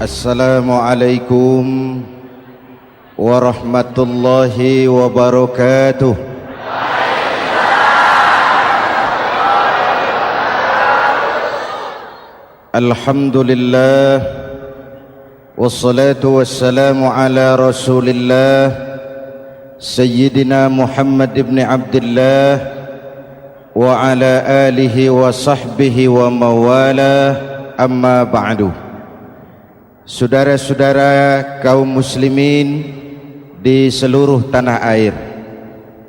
Assalamualaikum warahmatullahi wabarakatuh. Alhamdulillah wassalatu wassalamu ala Rasulillah Sayyidina Muhammad ibn Abdullah wa ala alihi wa sahbihi wa mawalah, amma ba'du. Saudara-saudara kaum muslimin di seluruh tanah air,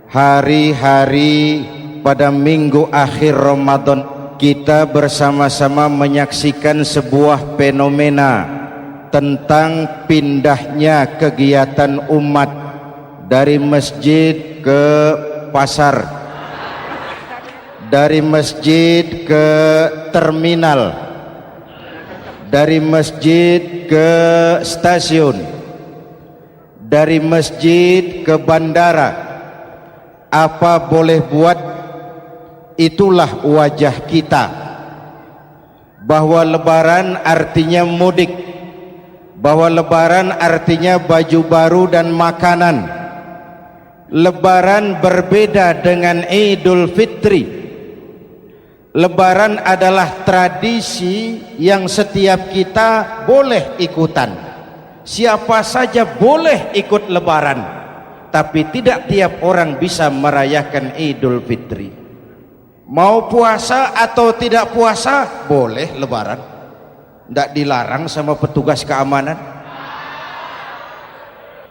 hari-hari pada minggu akhir Ramadan kita bersama-sama menyaksikan sebuah fenomena tentang pindahnya kegiatan umat dari masjid ke pasar, dari masjid ke terminal, dari masjid ke stasiun, dari masjid ke bandara. Apa boleh buat, itulah wajah kita. Bahwa lebaran artinya mudik, bahwa lebaran artinya baju baru dan makanan. Lebaran berbeda dengan Idul Fitri. Lebaran adalah tradisi yang setiap kita boleh ikutan. Siapa saja boleh ikut lebaran, tapi tidak tiap orang bisa merayakan Idul Fitri. Mau puasa atau tidak puasa, boleh lebaran. Tidak dilarang sama petugas keamanan.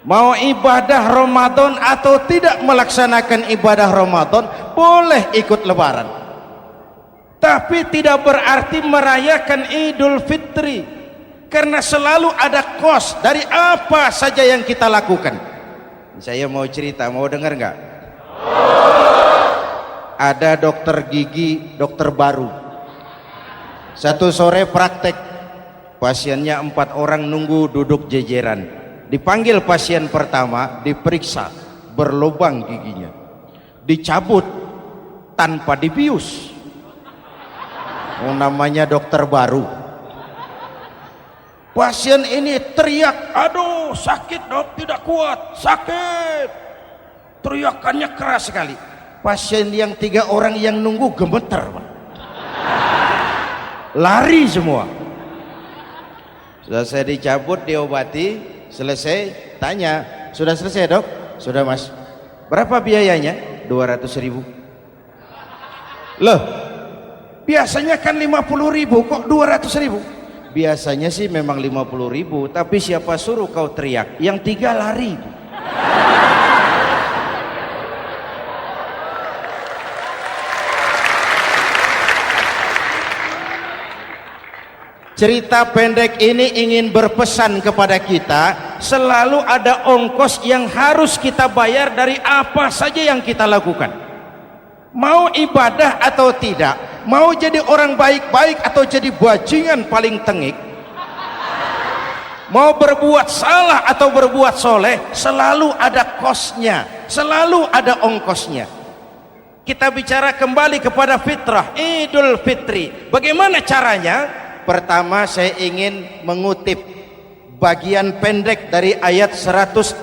Mau ibadah Ramadan atau tidak melaksanakan ibadah Ramadan, boleh ikut lebaran. Tapi tidak berarti merayakan Idul Fitri, karena selalu ada kos dari apa saja yang kita lakukan. Saya mau cerita, mau dengar nggak? Ada dokter gigi, dokter baru. Satu sore praktek, pasiennya 4 orang nunggu duduk jejeran. Dipanggil pasien pertama, diperiksa, berlubang giginya, dicabut tanpa dibius. Namanya dokter baru. Pasien ini teriak, aduh sakit dok, tidak kuat, sakit. Teriakannya keras sekali. Pasien yang 3 orang yang nunggu gemeter, lari semua. Sudah saya dicabut, diobati, selesai, tanya, sudah selesai dok? Sudah mas. Berapa biayanya? 200.000. Loh, biasanya kan 50.000, kok 200.000? Biasanya sih memang 50.000, tapi siapa suruh kau teriak? Yang 3 lari. Cerita pendek ini ingin berpesan kepada kita, selalu ada ongkos yang harus kita bayar dari apa saja yang kita lakukan. Mau ibadah atau tidak, mau jadi orang baik-baik atau jadi bajingan paling tengik, mau berbuat salah atau berbuat soleh, selalu ada kosnya, selalu ada ongkosnya. Kita bicara kembali kepada fitrah, Idul Fitri. Bagaimana caranya? Pertama saya ingin mengutip bagian pendek dari ayat 185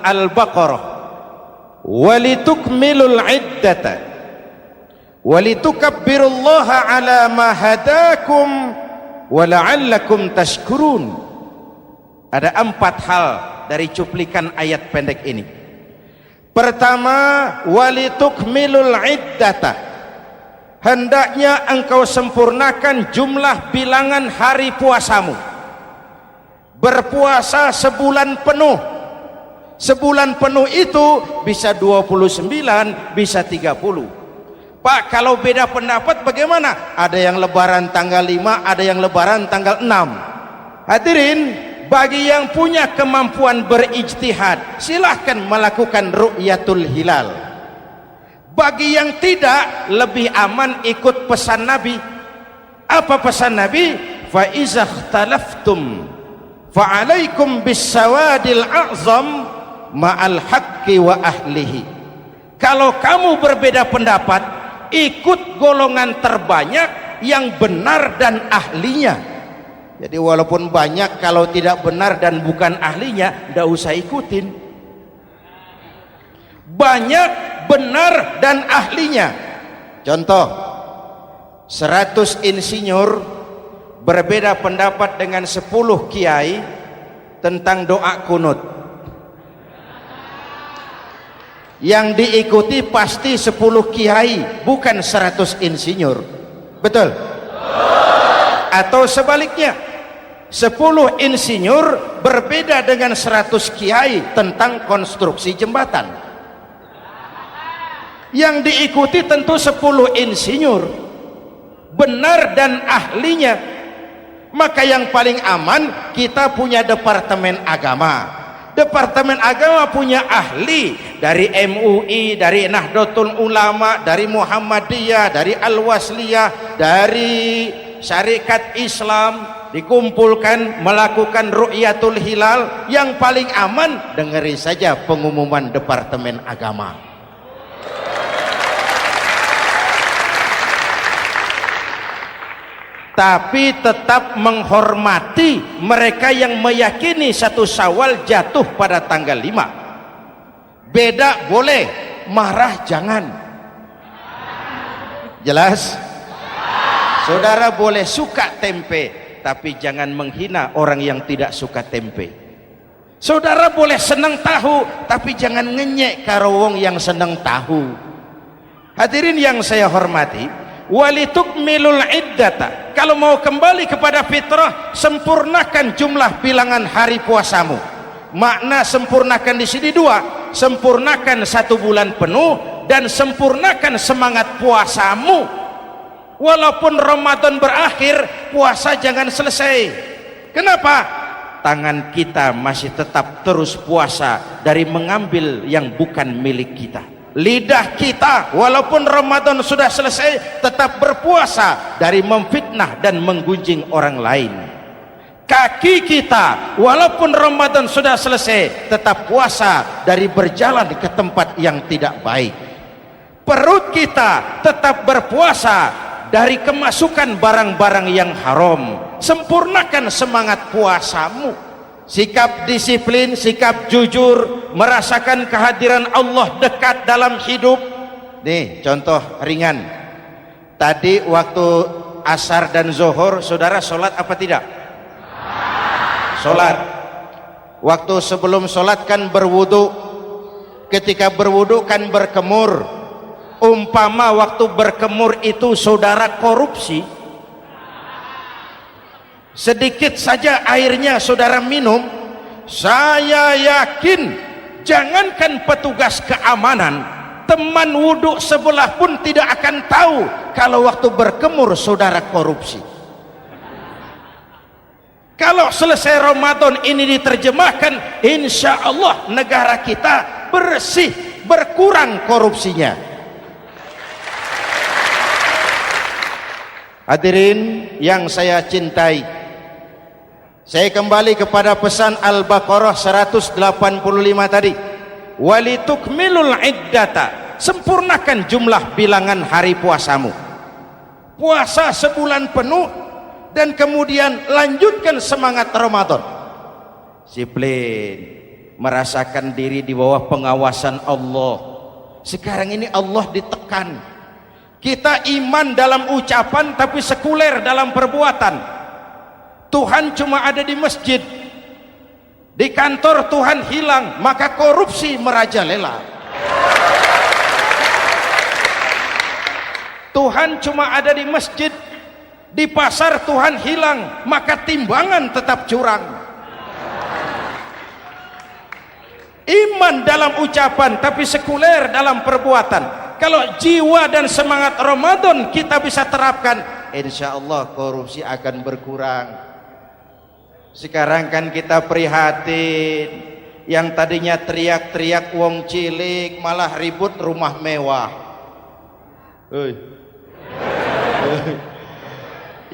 Al-Baqarah. Walitukmilul iddata walitukabbirullaha ala ma hadakum wala'allakum tashkurun. Ada 4 hal dari cuplikan ayat pendek ini. Pertama, walitukmilul iddata, hendaknya engkau sempurnakan jumlah bilangan hari puasamu. Berpuasa sebulan penuh. Sebulan penuh itu bisa 29, bisa 30. Pak, kalau beda pendapat bagaimana? Ada yang lebaran tanggal 5, ada yang lebaran tanggal 6. Hadirin, bagi yang punya kemampuan berijtihad, silahkan melakukan ru'yatul hilal. Bagi yang tidak, lebih aman ikut pesan Nabi. Apa pesan Nabi? Fa iza ikhtalaftum fa alaikum bisawadil a'zam ma'al haqqi wa ahlihi. Kalau kamu berbeda pendapat, ikut golongan terbanyak yang benar dan ahlinya. Jadi walaupun banyak, kalau tidak benar dan bukan ahlinya, tidak usah ikutin. Banyak benar dan ahlinya. Contoh, 100 insinyur berbeda pendapat dengan 10 kiai tentang doa kunut. Yang diikuti pasti 10 kiai, bukan 100 insinyur. Betul? Atau sebaliknya, 10 insinyur berbeda dengan 100 kiai tentang konstruksi jembatan. Yang diikuti tentu 10 insinyur, benar dan ahlinya. Maka yang paling aman, kita punya departemen agama. Departemen agama punya ahli dari MUI, dari Nahdlatul Ulama, dari Muhammadiyah, dari Al-Wasliyah, dari Syarikat Islam, dikumpulkan melakukan ru'yatul hilal. Yang paling aman, dengeri saja pengumuman departemen agama. Tapi tetap menghormati mereka yang meyakini 1 Syawal jatuh pada tanggal 5. Beda boleh, marah jangan. Jelas? Saudara boleh suka tempe, tapi jangan menghina orang yang tidak suka tempe. Saudara boleh senang tahu, tapi jangan ngenyek karo wong yang senang tahu. Hadirin yang saya hormati, walitukmilul iddata. Kalau mau kembali kepada fitrah, sempurnakan jumlah bilangan hari puasamu. Makna sempurnakan di sini 2, sempurnakan 1 bulan penuh dan sempurnakan semangat puasamu. Walaupun Ramadan berakhir, puasa jangan selesai. Kenapa? Tangan kita masih tetap terus puasa dari mengambil yang bukan milik kita. Lidah kita walaupun Ramadan sudah selesai tetap berpuasa dari memfitnah dan menggunjing orang lain. Kaki kita walaupun Ramadan sudah selesai tetap puasa dari berjalan ke tempat yang tidak baik. Perut kita tetap berpuasa dari kemasukan barang-barang yang haram. Sempurnakan semangat puasamu. Sikap disiplin, sikap jujur, merasakan kehadiran Allah dekat dalam hidup. Nih contoh ringan. Tadi waktu asar dan zuhur, saudara sholat apa tidak? Sholat. Waktu sebelum sholat kan berwudu. Ketika berwudu kan berkemur. Umpama waktu berkemur itu saudara korupsi, sedikit saja airnya saudara minum, saya yakin jangankan petugas keamanan, teman wudhu sebelah pun tidak akan tahu kalau waktu berkemur saudara korupsi. Kalau selesai Ramadan ini diterjemahkan, insya Allah negara kita bersih, berkurang korupsinya. Hadirin yang saya cintai, saya kembali kepada pesan Al-Baqarah 185 tadi. Walitukmilul iddata, sempurnakan jumlah bilangan hari puasamu. Puasa sebulan penuh dan kemudian lanjutkan semangat Ramadan. Disiplin, merasakan diri di bawah pengawasan Allah. Sekarang ini Allah ditekan. Kita iman dalam ucapan tapi sekuler dalam perbuatan. Tuhan cuma ada di masjid, di kantor Tuhan hilang, maka korupsi merajalela. Tuhan cuma ada di masjid, di pasar Tuhan hilang, maka timbangan tetap curang. Iman dalam ucapan tapi sekuler dalam perbuatan. Kalau jiwa dan semangat Ramadan kita bisa terapkan, insya Allah korupsi akan berkurang. Sekarang kan kita prihatin, yang tadinya teriak-teriak wong cilik malah ribut rumah mewah.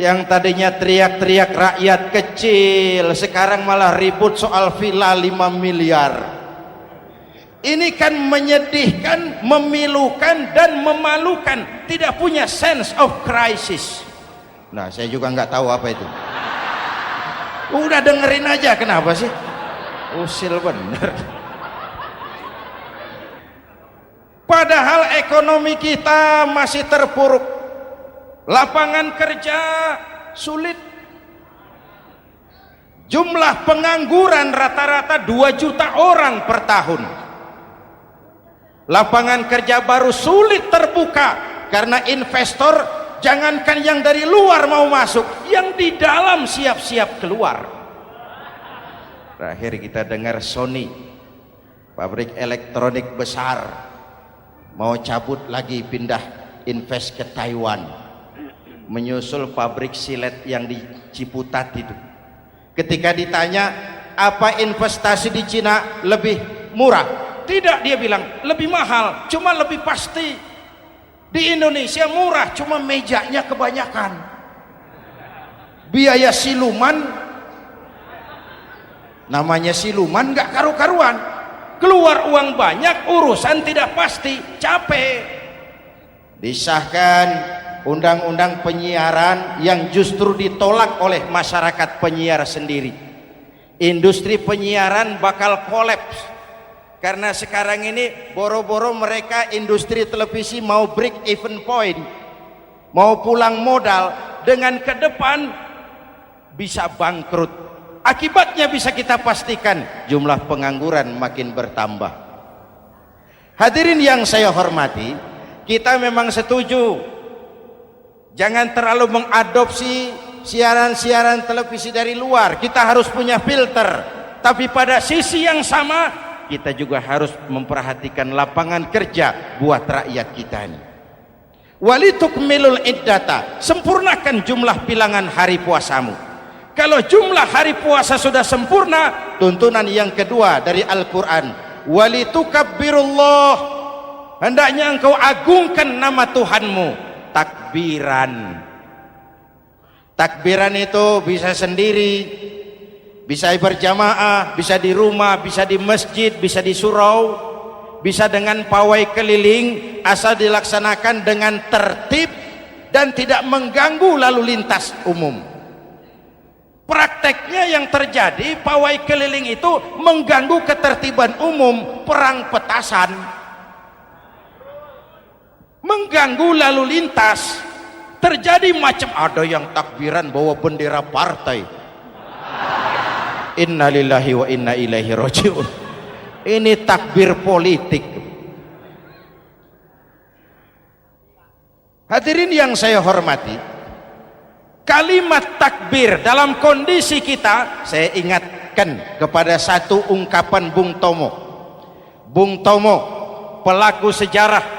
Yang tadinya teriak-teriak rakyat kecil, sekarang malah ribut soal villa 5 miliar. Ini kan menyedihkan, memilukan dan memalukan. Tidak punya sense of crisis. Nah, saya juga nggak tahu apa itu. Udah dengerin aja, kenapa sih? Usil bener. Padahal ekonomi kita masih terpuruk, lapangan kerja sulit, jumlah pengangguran rata-rata 2 juta orang per tahun, lapangan kerja baru sulit terbuka karena investor jangankan yang dari luar mau masuk, yang di dalam siap-siap keluar. Terakhir kita dengar Sony, pabrik elektronik besar, mau cabut lagi, pindah invest ke Taiwan, menyusul pabrik silet yang di Ciputat itu. Ketika ditanya apa investasi di Cina lebih murah, tidak, dia bilang lebih mahal, cuma lebih pasti. Di Indonesia murah, cuma mejanya kebanyakan, biaya siluman, namanya siluman nggak karu-karuan, keluar uang banyak, urusan tidak pasti, capek. Disahkan undang-undang penyiaran yang justru ditolak oleh masyarakat penyiar sendiri. Industri penyiaran bakal kolaps karena sekarang ini boro-boro mereka industri televisi mau break even point, mau pulang modal, dengan ke depan bisa bangkrut. Akibatnya bisa kita pastikan, jumlah pengangguran makin bertambah. Hadirin yang saya hormati, kita memang setuju jangan terlalu mengadopsi siaran-siaran televisi dari luar, kita harus punya filter. Tapi pada sisi yang sama, kita juga harus memperhatikan lapangan kerja buat rakyat kita ini. Walitukmilul iddata, sempurnakan jumlah bilangan hari puasamu. Kalau jumlah hari puasa sudah sempurna, tuntunan yang kedua dari Al-Quran, walitukabbirullah, hendaknya engkau agungkan nama Tuhanmu, takbiran. Takbiran itu bisa sendiri, bisa berjamaah, bisa di rumah, bisa di masjid, bisa di surau, bisa dengan pawai keliling, asal dilaksanakan dengan tertib dan tidak mengganggu lalu lintas umum. Prakteknya yang terjadi, pawai keliling itu mengganggu ketertiban umum, perang petasan, mengganggu lalu lintas. Terjadi macam, ada yang takbiran bawa bendera partai. Innalillahi wa inna ilaihi rajiun. Ini takbir politik. Hadirin yang saya hormati, kalimat takbir dalam kondisi kita, saya ingatkan kepada satu ungkapan Bung Tomo. Bung Tomo, pelaku sejarah,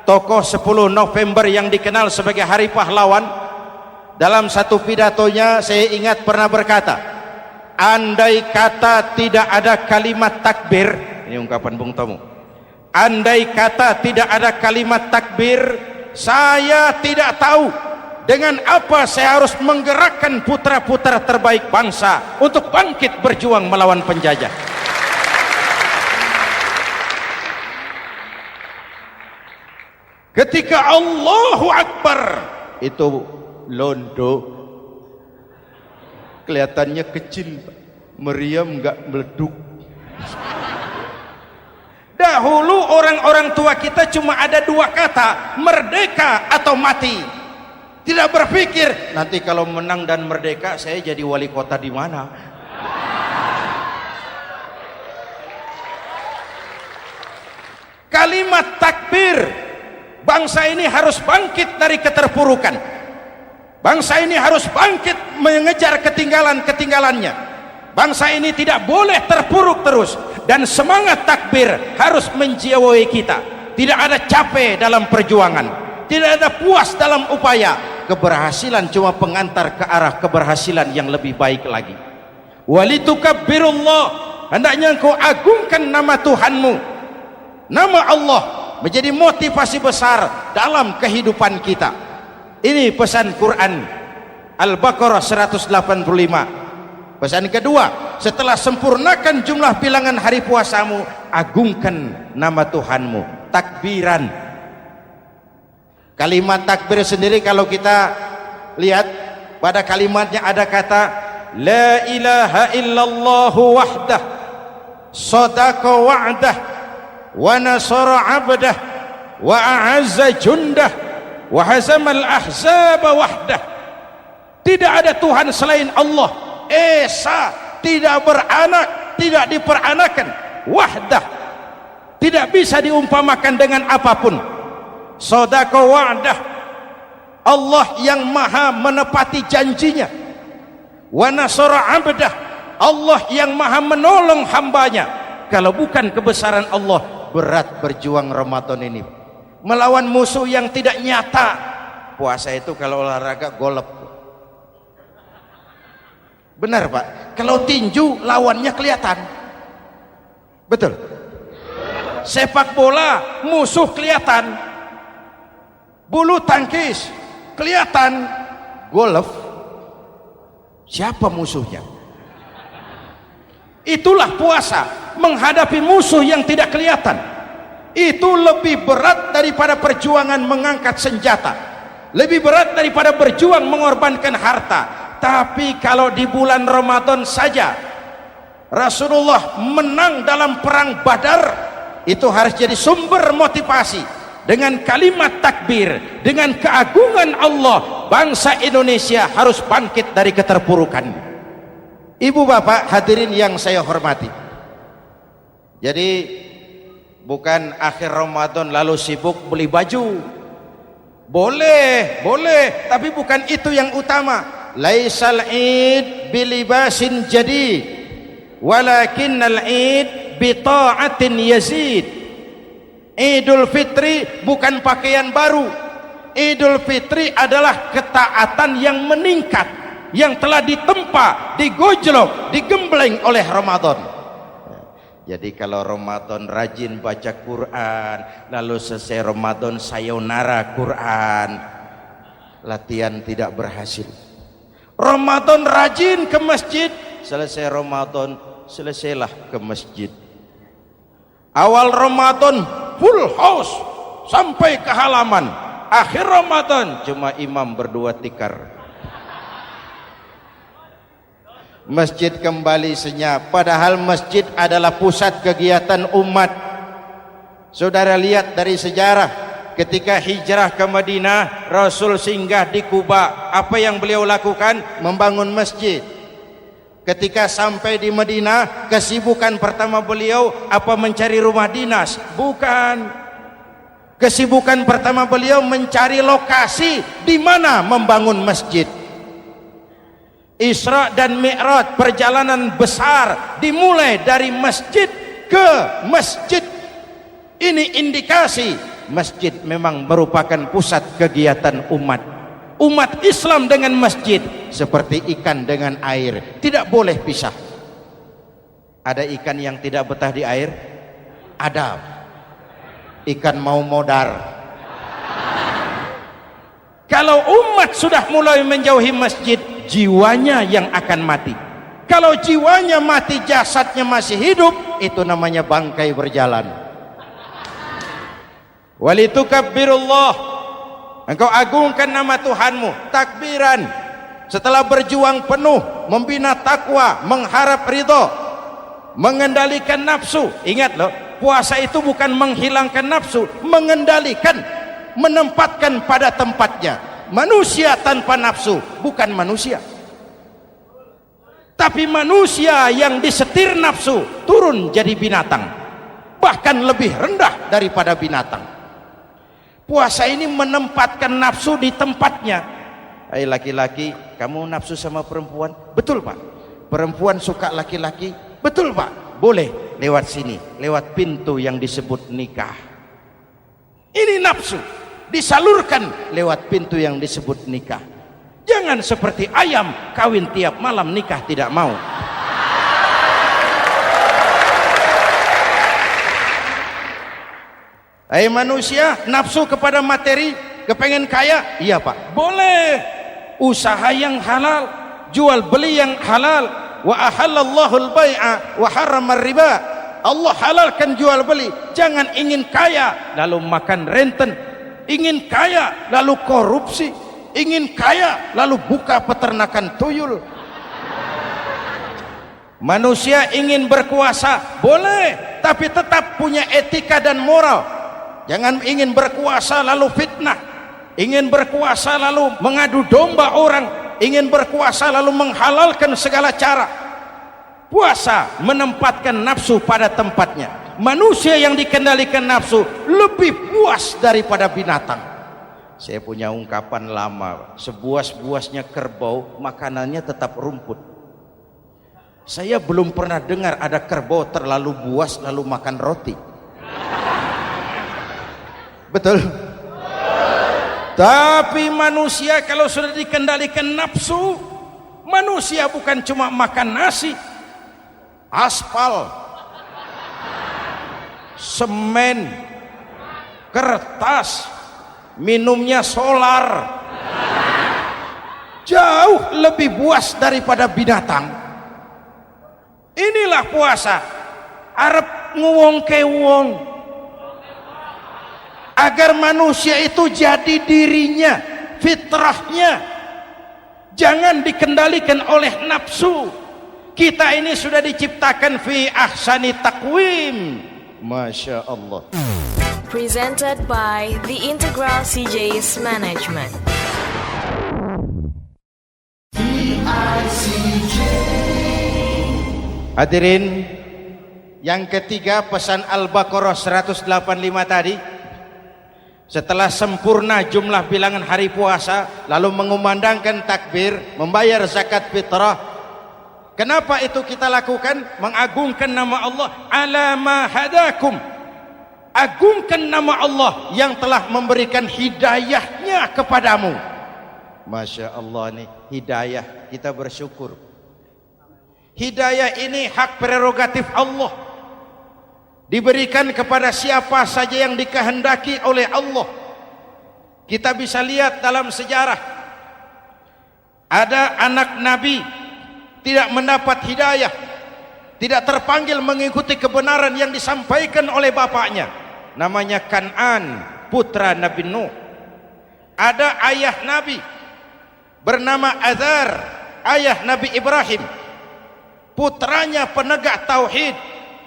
tokoh 10 November yang dikenal sebagai Hari Pahlawan, dalam satu pidatonya saya ingat pernah berkata, andai kata tidak ada kalimat takbir, ini ungkapan Bung Tomo, andai kata tidak ada kalimat takbir, saya tidak tahu dengan apa saya harus menggerakkan putra-putra terbaik bangsa untuk bangkit berjuang melawan penjajah. Ketika Allahu Akbar, itu londo kelihatannya kecil, meriam nggak meleduk. Dahulu orang-orang tua kita cuma ada 2 kata, merdeka atau mati. Tidak berpikir nanti kalau menang dan merdeka saya jadi wali kota di mana. Kalimat takbir, bangsa ini harus bangkit dari keterpurukan. Bangsa ini harus bangkit mengejar ketinggalan-ketinggalannya. Bangsa ini tidak boleh terpuruk terus, dan semangat takbir harus menjiwai kita. Tidak ada capek dalam perjuangan, tidak ada puas dalam upaya. Keberhasilan cuma pengantar ke arah keberhasilan yang lebih baik lagi. Walitukabbirullah, hendaknya engkau agungkan nama Tuhanmu. Nama Allah menjadi motivasi besar dalam kehidupan kita. Ini pesan Quran Al-Baqarah 185. Pesan kedua, setelah sempurnakan jumlah bilangan hari puasamu, agungkan nama Tuhanmu, takbiran. Kalimat takbir sendiri kalau kita lihat pada kalimatnya ada kata la ilaha illallah wahdah sadaqa wa'dah wa nasara 'abdah wa a'azza jundah wa hazamal ahzaba wahdah. Tidak ada Tuhan selain Allah, esa, tidak beranak, tidak diperanakan, wahdah, tidak bisa diumpamakan dengan apapun. Sadaqa wa'dah, Allah yang maha menepati janjinya. Wa nasara 'abdah, Allah yang maha menolong hambanya. Kalau bukan kebesaran Allah, berat berjuang Ramadan ini melawan musuh yang tidak nyata. Puasa itu kalau olahraga golep. Benar Pak, kalau tinju lawannya kelihatan. Betul. Sepak bola musuh kelihatan, bulu tangkis kelihatan, golf siapa musuhnya? Itulah puasa, menghadapi musuh yang tidak kelihatan. Itu lebih berat daripada perjuangan mengangkat senjata, lebih berat daripada berjuang mengorbankan harta. Tapi kalau di bulan Ramadan saja Rasulullah menang dalam perang Badar, itu harus jadi sumber motivasi. Dengan kalimat takbir, dengan keagungan Allah, bangsa Indonesia harus bangkit dari keterpurukan. Ibu bapak hadirin yang saya hormati, jadi bukan akhir Ramadan lalu sibuk beli baju. Boleh, tapi bukan itu yang utama. Laisal id bilibasin jadid walakinnal id bita'atin yazid. Idul Fitri bukan pakaian baru. Idul Fitri adalah ketaatan yang meningkat, yang telah ditempa, digojlok, digembleng oleh Ramadan. Jadi kalau Ramadan rajin baca Quran, lalu selesai Ramadan sayonara Quran, latihan tidak berhasil. Ramadan rajin ke masjid, selesai Ramadan selesailah ke masjid. Awal Ramadan full house sampai ke halaman, akhir Ramadan cuma imam berdua tikar. Masjid kembali senyap, padahal masjid adalah pusat kegiatan umat. Saudara lihat dari sejarah, ketika hijrah ke Madinah, Rasul singgah di Kuba. Apa yang beliau lakukan? Membangun masjid. Ketika sampai di Madinah, kesibukan pertama beliau apa? Mencari rumah dinas? Bukan. Kesibukan pertama beliau mencari lokasi di mana membangun masjid. Isra dan Mi'raj, perjalanan besar dimulai dari masjid ke masjid. Ini indikasi masjid memang merupakan pusat kegiatan umat. Umat Islam dengan masjid seperti ikan dengan air, tidak boleh pisah. Ada ikan yang tidak betah di air? Ada. Ikan mau modar. Kalau umat sudah mulai menjauhi masjid, jiwanya yang akan mati. Kalau jiwanya mati, jasadnya masih hidup, itu namanya bangkai berjalan. Walitukabbirullah, engkau agungkan nama Tuhanmu, takbiran. Setelah berjuang penuh, membina takwa, mengharap ridho, mengendalikan nafsu. Ingat loh, puasa itu bukan menghilangkan nafsu, mengendalikan, menempatkan pada tempatnya. Manusia tanpa nafsu bukan manusia, tapi manusia yang disetir nafsu turun jadi binatang, bahkan lebih rendah daripada binatang. Puasa ini menempatkan nafsu di tempatnya. Hai laki-laki, kamu nafsu sama perempuan? Betul Pak. Perempuan suka laki-laki? Betul Pak. Boleh lewat sini, lewat pintu yang disebut nikah. Ini nafsu disalurkan lewat pintu yang disebut nikah. Jangan seperti ayam kawin tiap malam, nikah tidak mau. Hai manusia, nafsu kepada materi, kepengen kaya? Iya Pak, boleh. Usaha yang halal, jual beli yang halal. Wa ahallallahu al-bai'a wa harrama riba. Allah halalkan jual beli. Jangan ingin kaya lalu makan renten, ingin kaya lalu korupsi, ingin kaya lalu buka peternakan tuyul. Manusia ingin berkuasa, boleh, tapi tetap punya etika dan moral. Jangan ingin berkuasa lalu fitnah, ingin berkuasa lalu mengadu domba orang, ingin berkuasa lalu menghalalkan segala cara. Puasa menempatkan nafsu pada tempatnya. Manusia yang dikendalikan nafsu lebih puas daripada binatang. Saya punya ungkapan lama, sebuas-buasnya kerbau makanannya tetap rumput. Saya belum pernah dengar ada kerbau terlalu buas lalu makan roti. Betul? Tapi manusia kalau sudah dikendalikan nafsu, manusia bukan cuma makan nasi, aspal, semen, kertas, minumnya solar, jauh lebih buas daripada binatang. Inilah puasa, arep nguwong kewong, agar manusia itu jadi dirinya, fitrahnya, jangan dikendalikan oleh nafsu. Kita ini sudah diciptakan fi ahsani taqwim. Masya Allah. Presented by The Integral CJ's Management. Hadirin, yang ketiga pesan Al-Baqarah 185 tadi, setelah sempurna jumlah bilangan hari puasa, lalu mengumandangkan takbir, membayar zakat fitrah. Kenapa itu kita lakukan? Mengagungkan nama Allah, ala ma hadakum. Agungkan nama Allah yang telah memberikan hidayahnya kepadamu. Masya Allah nih, hidayah, kita bersyukur. Hidayah ini hak prerogatif Allah, diberikan kepada siapa saja yang dikehendaki oleh Allah. Kita bisa lihat dalam sejarah, ada anak Nabi tidak mendapat hidayah, tidak terpanggil mengikuti kebenaran yang disampaikan oleh bapaknya, namanya Kan'an, putra Nabi Nuh. Ada ayah Nabi bernama Azar, ayah Nabi Ibrahim, putranya penegak tauhid,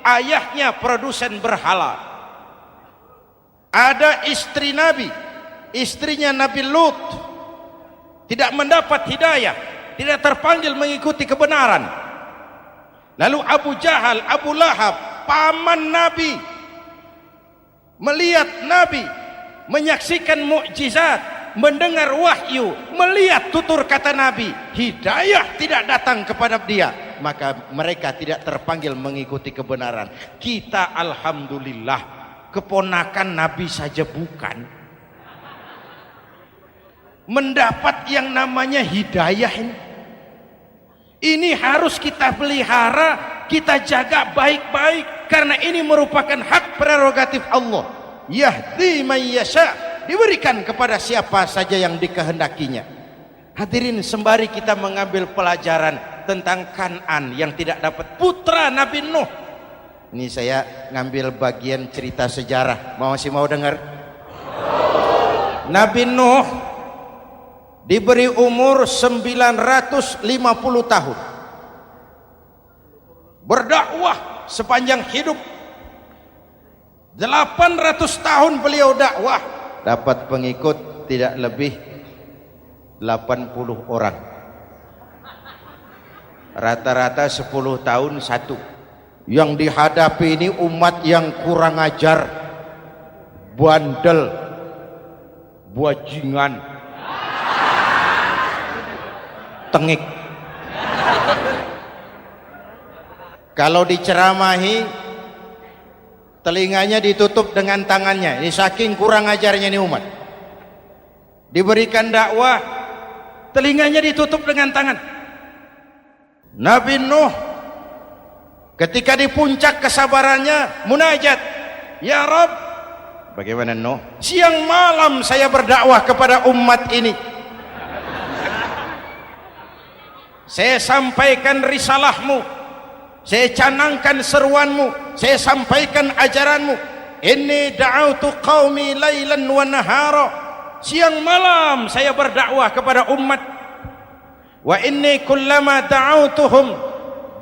ayahnya produsen berhala. Ada istri Nabi, istrinya Nabi Lut, tidak mendapat hidayah, tidak terpanggil mengikuti kebenaran. Lalu Abu Jahal, Abu Lahab, paman Nabi, melihat Nabi, menyaksikan mukjizat, mendengar wahyu, melihat tutur kata Nabi, hidayah tidak datang kepada dia, maka mereka tidak terpanggil mengikuti kebenaran. Kita alhamdulillah keponakan Nabi saja bukan, mendapat yang namanya hidayah ini. Ini harus kita pelihara, kita jaga baik-baik, karena ini merupakan hak prerogatif Allah. Yahdi man yasha, diberikan kepada siapa saja yang dikehendakinya. Hadirin, sembari kita mengambil pelajaran tentang Kan'an yang tidak dapat, putra Nabi Nuh. Ini saya ngambil bagian cerita sejarah, masih mau dengar? Nabi Nuh diberi umur 950 tahun, berdakwah sepanjang hidup. 800 tahun beliau dakwah, dapat pengikut tidak lebih 80 orang, rata-rata 10 tahun satu. Yang dihadapi ini umat yang kurang ajar, bandel, bajingan, tengik. Kalau diceramahi, telinganya ditutup dengan tangannya. Ini saking kurang ajarnya ini umat. Diberikan dakwah, telinganya ditutup dengan tangan. Nabi Nuh ketika di puncak kesabarannya munajat, ya Rabb, bagaimana Nuh? Siang malam saya berdakwah kepada umat ini, saya sampaikan risalahmu, saya canangkan seruanmu, saya sampaikan ajaranmu. Inni da'autu qaumi lailan wa nahara, siang malam saya berdakwah kepada umat. Wa inni kullama da'autuhum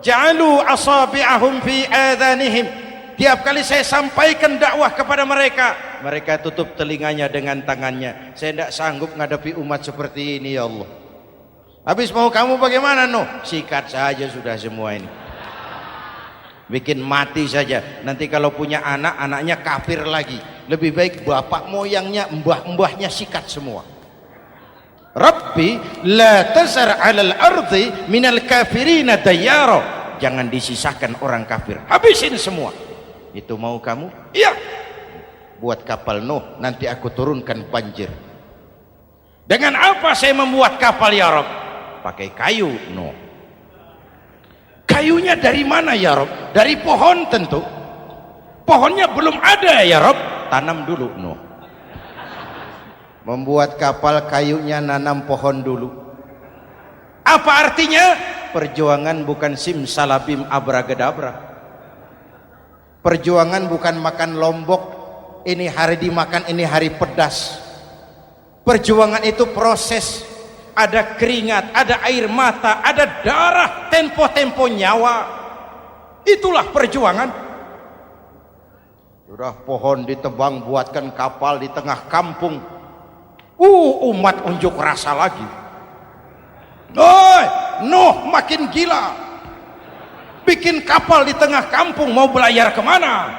ja'alu asabi'ahum fi adhanihim. Tiap kali saya sampaikan dakwah kepada mereka, mereka tutup telinganya dengan tangannya. Saya tidak sanggup menghadapi umat seperti ini ya Allah. Habis mau kamu bagaimana? No, sikat saja sudah semua ini. Bikin mati saja. Nanti kalau punya anak, anaknya kafir lagi. Lebih baik bapak moyangnya, mbah-mbahnya sikat semua. Rabbi la tazar 'alal ardi minal kafirina dayyara. Jangan disisakan orang kafir. Habisin semua. Itu mau kamu? Iya. Buat kapal Nuh, nanti aku turunkan banjir. Dengan apa saya membuat kapal ya Rabb? Pakai kayu Nuh. Kayunya dari mana ya Rabb? Dari pohon tentu. Pohonnya belum ada ya Rabb. Tanam dulu Nuh. Membuat kapal kayunya nanam pohon dulu. Apa artinya? Perjuangan bukan simsalabim abracadabra. Perjuangan bukan makan lombok, ini hari dimakan, ini hari pedas. Perjuangan itu proses. Ada keringat, ada air mata, ada darah, tempo-tempo nyawa. Itulah perjuangan. Sudah pohon ditebang, buatkan kapal di tengah kampung. Umat unjuk rasa lagi. Nuh makin gila. Bikin kapal di tengah kampung, mau belayar kemana?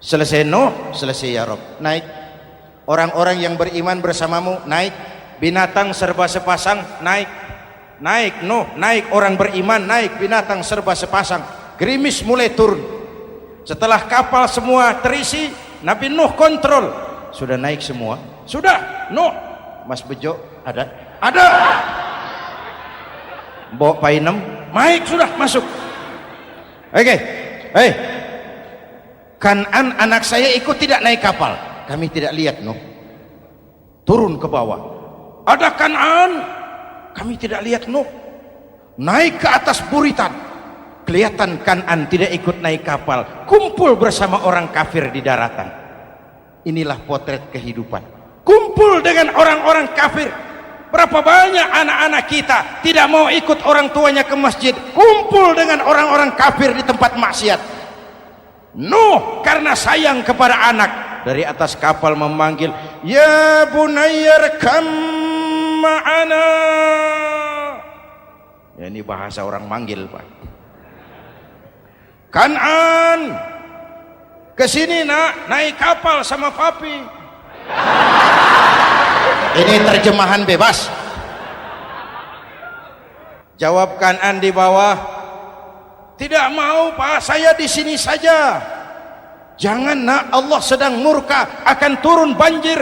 Selesai Nuh, selesai ya Rabb. Naik. Orang-orang yang beriman bersamamu, naik. Binatang serba sepasang, naik. Naik Nuh, naik. Orang beriman, naik. Binatang serba sepasang. Gerimis mulai turun. Setelah kapal semua terisi, Nabi Nuh kontrol. Sudah naik semua? Sudah. Nuh. Mas Bejo, ada? Ada. Bawa painem, naik sudah masuk. Oke. Hei, Kan'an anak saya ikut tidak naik kapal. Kami tidak lihat Nuh. Turun ke bawah. Ada Kan'an. Kami tidak lihat Nuh. Naik ke atas buritan. Kelihatan Kan'an tidak ikut naik kapal. Kumpul bersama orang kafir di daratan. Inilah potret kehidupan. Kumpul dengan orang-orang kafir. Berapa banyak anak-anak kita tidak mau ikut orang tuanya ke masjid, kumpul dengan orang-orang kafir di tempat maksiat. Nuh karena sayang kepada anak, dari atas kapal memanggil, ya bunayya rkam ma'ana. Ya, ini bahasa orang manggil Pak. Kan'an, kesini nak, naik kapal sama papi. Ini terjemahan bebas. Jawab Kan'an di bawah, tidak mau Pak, saya di sini saja. Jangan nak, Allah sedang murka, akan turun banjir.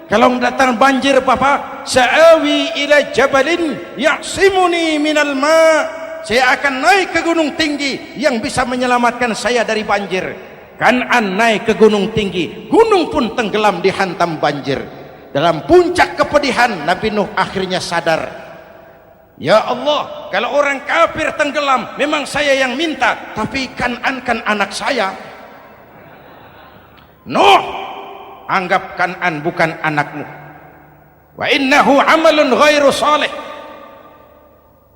Kalau datang banjir Bapak, sa'awi ila jabalin ya'simuni minal ma'. Saya akan naik ke gunung tinggi yang bisa menyelamatkan saya dari banjir. Kan'an naik ke gunung tinggi, gunung pun tenggelam dihantam banjir. Dalam puncak kepedihan, Nabi Nuh akhirnya sadar, ya Allah, kalau orang kafir tenggelam memang saya yang minta, tapi Kan'an kan anak saya. Nuh, anggap Kan'an bukan anakmu. Wa innahu amalun ghairu salih.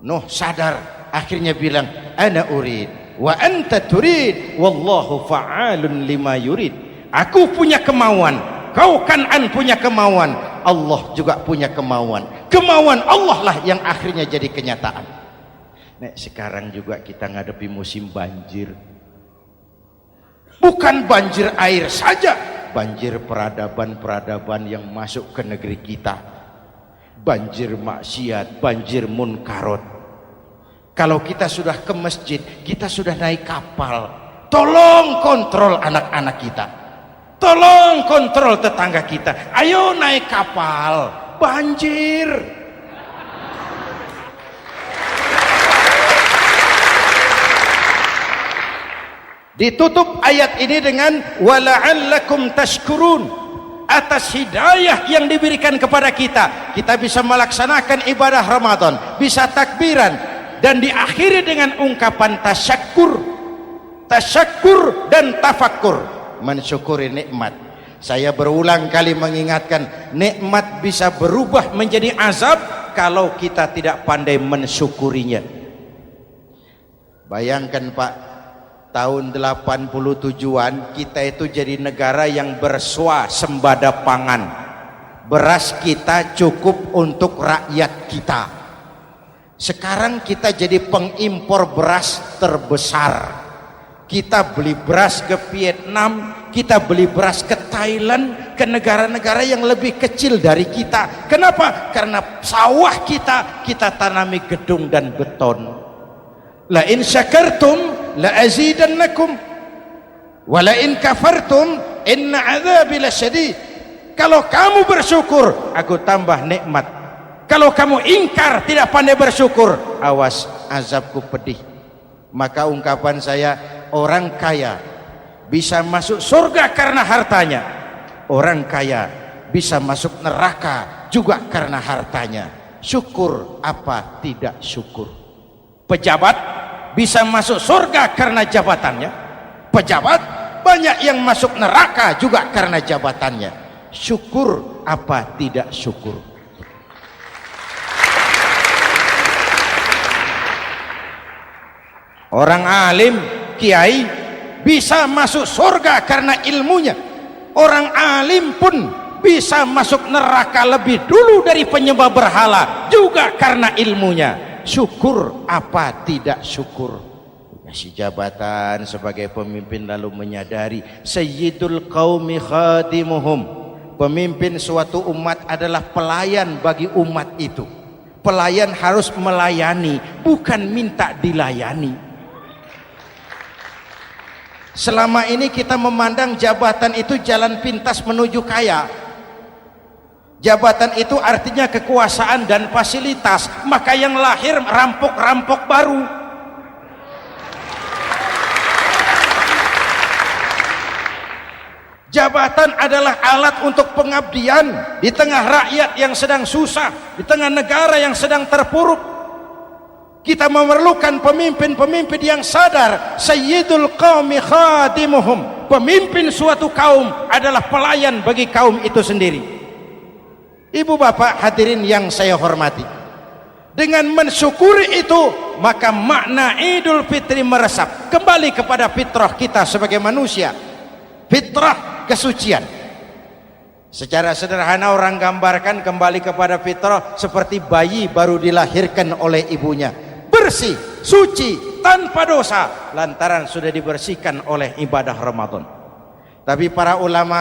Nuh sadar, akhirnya bilang, ana urid wa anta turid wallahu fa'alun lima yurid. Aku punya kemauan, kau Kan'an punya kemauan, Allah juga punya kemauan. Kemauan Allah lah yang akhirnya jadi kenyataan. Nek sekarang juga kita ngadepi musim banjir. Bukan banjir air saja, banjir peradaban-peradaban yang masuk ke negeri kita. Banjir maksiat, banjir munkarot. Kalau kita sudah ke masjid, kita sudah naik kapal, tolong kontrol anak-anak kita. Tolong kontrol tetangga kita. Ayo naik kapal. Banjir. Ditutup ayat ini dengan wala'allakum tashkurun. Atas hidayah yang diberikan kepada kita, kita bisa melaksanakan ibadah Ramadan, bisa takbiran, dan diakhiri dengan ungkapan tasyakkur. Tasyakkur dan tafakkur, mensyukuri nikmat. Saya berulang kali mengingatkan, nikmat bisa berubah menjadi azab, kalau kita tidak pandai mensyukurinya. Bayangkan Pak, tahun 87-an kita itu jadi negara yang berswasembada pangan. Beras kita cukup untuk rakyat kita. Sekarang kita jadi pengimpor beras terbesar. Kita beli beras ke Vietnam, kita beli beras ke Thailand, ke negara-negara yang lebih kecil dari kita. Kenapa? Karena sawah kita tanami gedung dan beton. La in syakartum la azidannakum wa la in kafartum inna adzabi lasyadid. Kalau kamu bersyukur, aku tambah nikmat. Kalau kamu ingkar, tidak pandai bersyukur, awas, azabku pedih. Maka ungkapan saya, orang kaya bisa masuk surga karena hartanya. Orang kaya bisa masuk neraka juga karena hartanya. Syukur apa tidak syukur? Pejabat bisa masuk surga karena jabatannya. Pejabat banyak yang masuk neraka juga karena jabatannya. Syukur apa tidak syukur? Orang alim, kiai bisa masuk surga karena ilmunya. Orang alim pun bisa masuk neraka lebih dulu dari penyembah berhala juga karena ilmunya. Syukur apa tidak syukur? Kasih jabatan sebagai pemimpin lalu menyadari sayyidul qaumi khadimuhum. Pemimpin suatu umat adalah pelayan bagi umat itu. Pelayan harus melayani, bukan minta dilayani. Selama ini kita memandang jabatan itu jalan pintas menuju kaya. Jabatan itu artinya kekuasaan dan fasilitas, maka yang lahir rampok-rampok baru. Jabatan adalah alat untuk pengabdian di tengah rakyat yang sedang susah, di tengah negara yang sedang terpuruk. Kita memerlukan pemimpin-pemimpin yang sadar sayyidul qaumi khadimuhum. Pemimpin suatu kaum adalah pelayan bagi kaum itu sendiri. Ibu bapak hadirin yang saya hormati, dengan mensyukuri itu maka makna Idul Fitri meresap kembali kepada fitrah kita sebagai manusia. Fitrah kesucian. Secara sederhana orang gambarkan kembali kepada fitrah seperti bayi baru dilahirkan oleh ibunya, bersih, suci, tanpa dosa, lantaran sudah dibersihkan oleh ibadah Ramadan. Tapi para ulama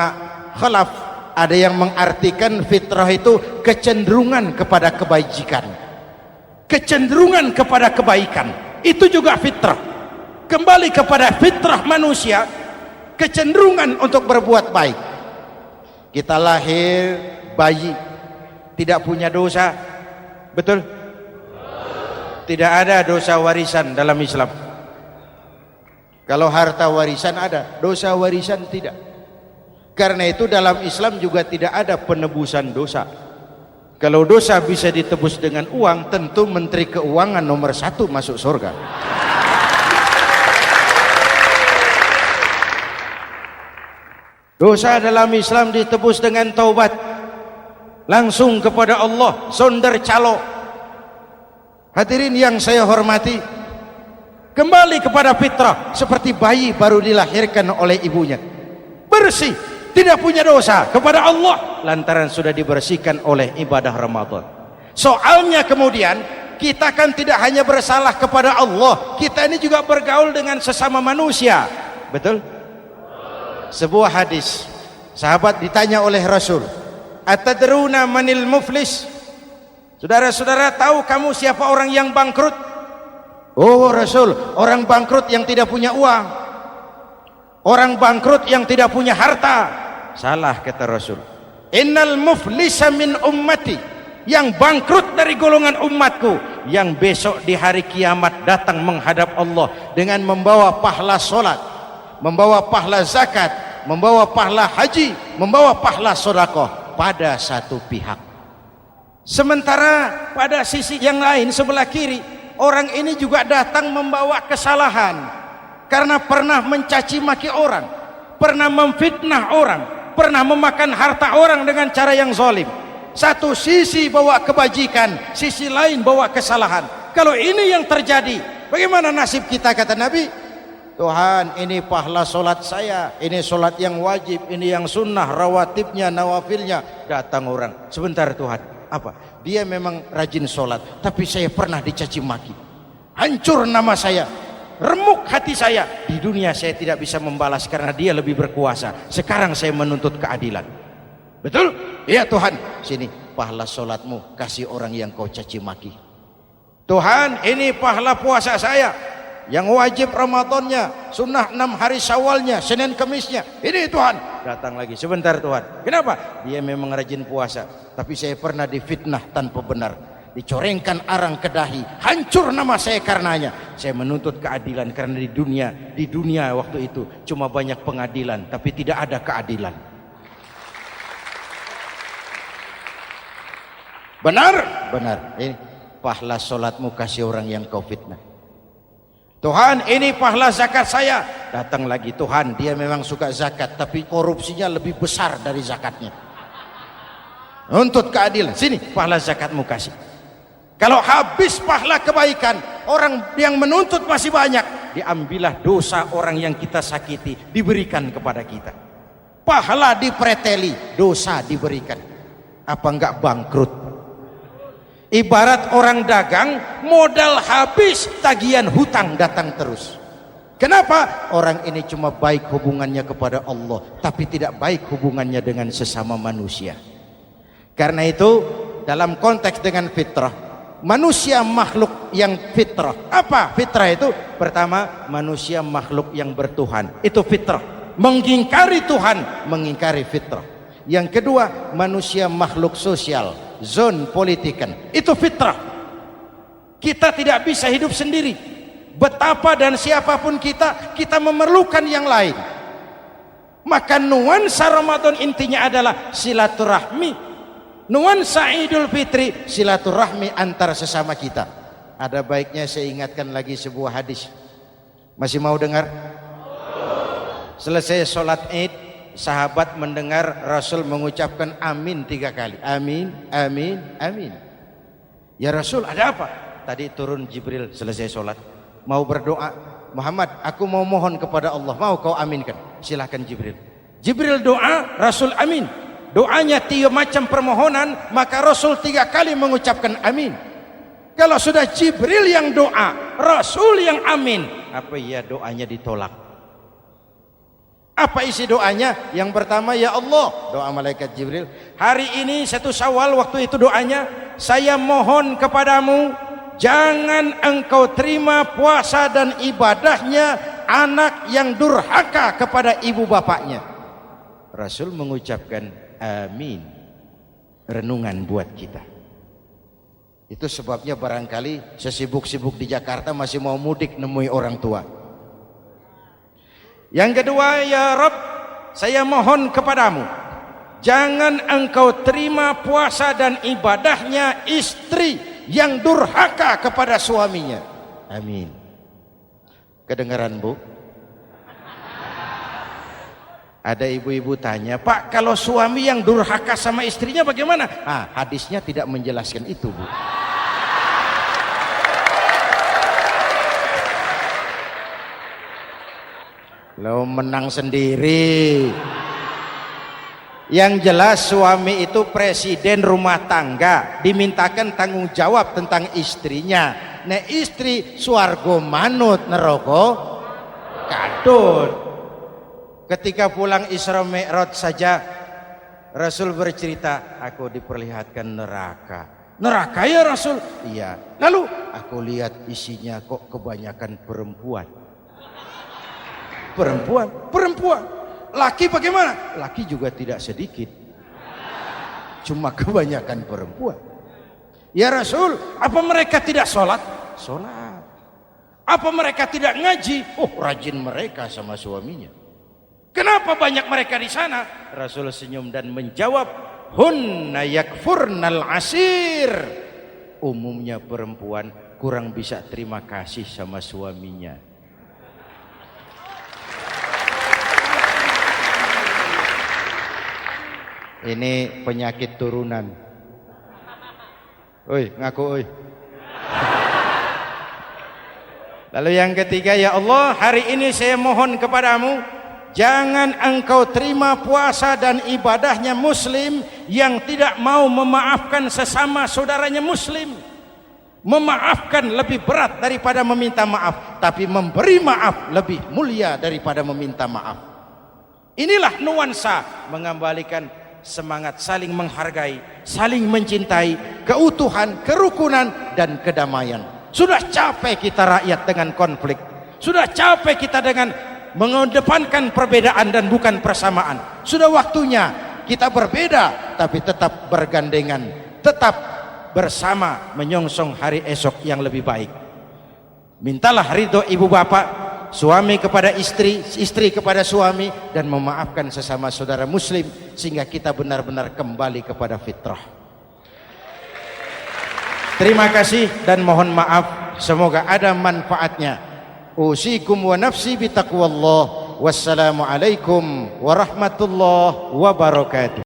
khalaf ada yang mengartikan fitrah itu kecenderungan kepada kebajikan, kecenderungan kepada kebaikan. Itu juga fitrah. Kembali kepada fitrah manusia, kecenderungan untuk berbuat baik. Kita lahir bayi tidak punya dosa, betul? Tidak ada dosa warisan dalam Islam. Kalau harta warisan ada, dosa warisan tidak. Karena itu dalam Islam juga tidak ada penebusan dosa. Kalau dosa bisa ditebus dengan uang, tentu Menteri Keuangan nomor 1 masuk surga. Dosa dalam Islam ditebus dengan taubat, langsung kepada Allah, sonder calo. Hadirin yang saya hormati, kembali kepada fitrah seperti bayi baru dilahirkan oleh ibunya, bersih, tidak punya dosa kepada Allah lantaran sudah dibersihkan oleh ibadah Ramadan. Soalnya kemudian kita kan tidak hanya bersalah kepada Allah, kita ini juga bergaul dengan sesama manusia, betul? Sebuah hadis, sahabat ditanya oleh Rasul, atadruna manil muflis? Saudara-saudara, tahu kamu siapa orang yang bangkrut? Oh Rasul, orang bangkrut yang tidak punya uang, orang bangkrut yang tidak punya harta. Salah kata Rasul, innal muflisa min ummati, yang bangkrut dari golongan umatku, yang besok di hari kiamat datang menghadap Allah dengan membawa pahala solat, membawa pahala zakat, membawa pahala haji, membawa pahala sedekah pada satu pihak. Sementara pada sisi yang lain sebelah kiri, orang ini juga datang membawa kesalahan karena pernah mencaci maki orang, pernah memfitnah orang, pernah memakan harta orang dengan cara yang zalim. Satu sisi bawa kebajikan, sisi lain bawa kesalahan. Kalau ini yang terjadi, bagaimana nasib kita? Kata Nabi, Tuhan, ini pahala solat saya, ini solat yang wajib, ini yang sunnah, rawatibnya, nawafilnya. Datang orang, sebentar Tuhan, apa? Dia memang rajin solat, tapi saya pernah dicaci maki, hancur nama saya, remuk hati saya. Di dunia saya tidak bisa membalas karena dia lebih berkuasa. Sekarang saya menuntut keadilan. Betul? Iya Tuhan. Sini pahala solatmu, kasih orang yang kau caci maki. Tuhan, ini pahala puasa saya, yang wajib Ramadannya, sunnah 6 hari Syawalnya, Senin Kemisnya. Ini Tuhan. Datang lagi, sebentar Tuhan. Kenapa? Dia memang rajin puasa, tapi saya pernah difitnah tanpa benar, dicorengkan arang ke dahi, hancur nama saya karenanya. Saya menuntut keadilan karena di dunia waktu itu cuma banyak pengadilan tapi tidak ada keadilan. Benar? Benar. Ini pahala solatmu, kasih orang yang kau fitnah. Tuhan, ini pahala zakat saya. Datang lagi, Tuhan, dia memang suka zakat tapi korupsinya lebih besar dari zakatnya. Nuntut keadilan. Sini pahala zakatmu kasih. Kalau habis pahala kebaikan, orang yang menuntut masih banyak, diambillah dosa orang yang kita sakiti, diberikan kepada kita. Pahala dipreteli, dosa diberikan. Apa enggak bangkrut? Ibarat orang dagang, modal habis, tagihan hutang datang terus. Kenapa? Orang ini cuma baik hubungannya kepada Allah, tapi tidak baik hubungannya dengan sesama manusia. Karena itu, dalam konteks dengan fitrah, manusia makhluk yang fitrah. Apa fitrah itu? Pertama, manusia makhluk yang bertuhan. Itu fitrah. Mengingkari Tuhan, mengingkari fitrah. Yang kedua, manusia makhluk sosial, zon politikan. Itu fitrah. Kita tidak bisa hidup sendiri. Betapa dan siapapun kita memerlukan yang lain. Maka nuansa Ramadan intinya adalah silaturahmi. Nuansa Idul Fitri silaturahmi antar sesama kita. Ada baiknya saya ingatkan lagi sebuah hadis. Masih mau dengar? Selesai sholat Id, sahabat mendengar Rasul mengucapkan amin 3 kali. Amin, amin, amin. Ya Rasul, ada apa? Tadi turun Jibril selesai sholat, mau berdoa. Muhammad, aku mau mohon kepada Allah, mau kau aminkan? Silahkan Jibril. Jibril doa, Rasul amin. Doanya 3 macam permohonan, maka Rasul 3 kali mengucapkan amin. Kalau sudah Jibril yang doa, Rasul yang amin, apa iya doanya ditolak? Apa isi doanya? Yang pertama, ya Allah, doa malaikat Jibril, hari ini 1 Syawal, waktu itu doanya, saya mohon kepadamu, jangan engkau terima puasa dan ibadahnya anak yang durhaka kepada ibu bapaknya. Rasul mengucapkan amin. Renungan buat kita. Itu sebabnya barangkali sesibuk-sibuk di Jakarta masih mau mudik nemui orang tua. Yang kedua, ya Rabb, saya mohon kepadamu, jangan engkau terima puasa dan ibadahnya istri yang durhaka kepada suaminya. Amin. Kedengaran Bu? Ada ibu-ibu tanya, Pak, kalau suami yang durhaka sama istrinya bagaimana? Hadisnya tidak menjelaskan itu, Bu. Lo menang sendiri. Yang jelas suami itu presiden rumah tangga, dimintakan tanggung jawab tentang istrinya. Nah istri swargo manut neraka kadut. Ketika pulang Isra Mi'raj saja Rasul bercerita, aku diperlihatkan neraka. Neraka ya Rasul? Iya. Lalu aku lihat isinya kok kebanyakan perempuan. Perempuan. Laki bagaimana? Laki juga tidak sedikit. Cuma kebanyakan perempuan. Ya Rasul, apa mereka tidak sholat? Sholat. Apa mereka tidak ngaji? Oh, rajin mereka sama suaminya. Kenapa banyak mereka di sana? Rasul senyum dan menjawab, hunna yakfurnal asir. Umumnya perempuan kurang bisa terima kasih sama suaminya. Ini penyakit turunan. Oi, ngaku oi. Lalu yang ketiga, ya Allah, hari ini saya mohon kepadamu, jangan engkau terima puasa dan ibadahnya muslim yang tidak mau memaafkan sesama saudaranya muslim. Memaafkan lebih berat daripada meminta maaf, tapi memberi maaf lebih mulia daripada meminta maaf. Inilah nuansa mengembalikan semangat saling menghargai, saling mencintai, keutuhan, kerukunan, dan kedamaian. Sudah capek kita rakyat dengan konflik. Sudah capek kita dengan mengedepankan perbedaan dan bukan persamaan. Sudah waktunya kita berbeda tapi tetap bergandengan, tetap bersama menyongsong hari esok yang lebih baik. Mintalah ridho ibu bapak, suami kepada istri, istri kepada suami, dan memaafkan sesama saudara muslim sehingga kita benar-benar kembali kepada fitrah. Terima kasih dan mohon maaf, semoga ada manfaatnya. Usikum wa nafsi bitaqwallah. Wassalamualaikum warahmatullahi wabarakatuh.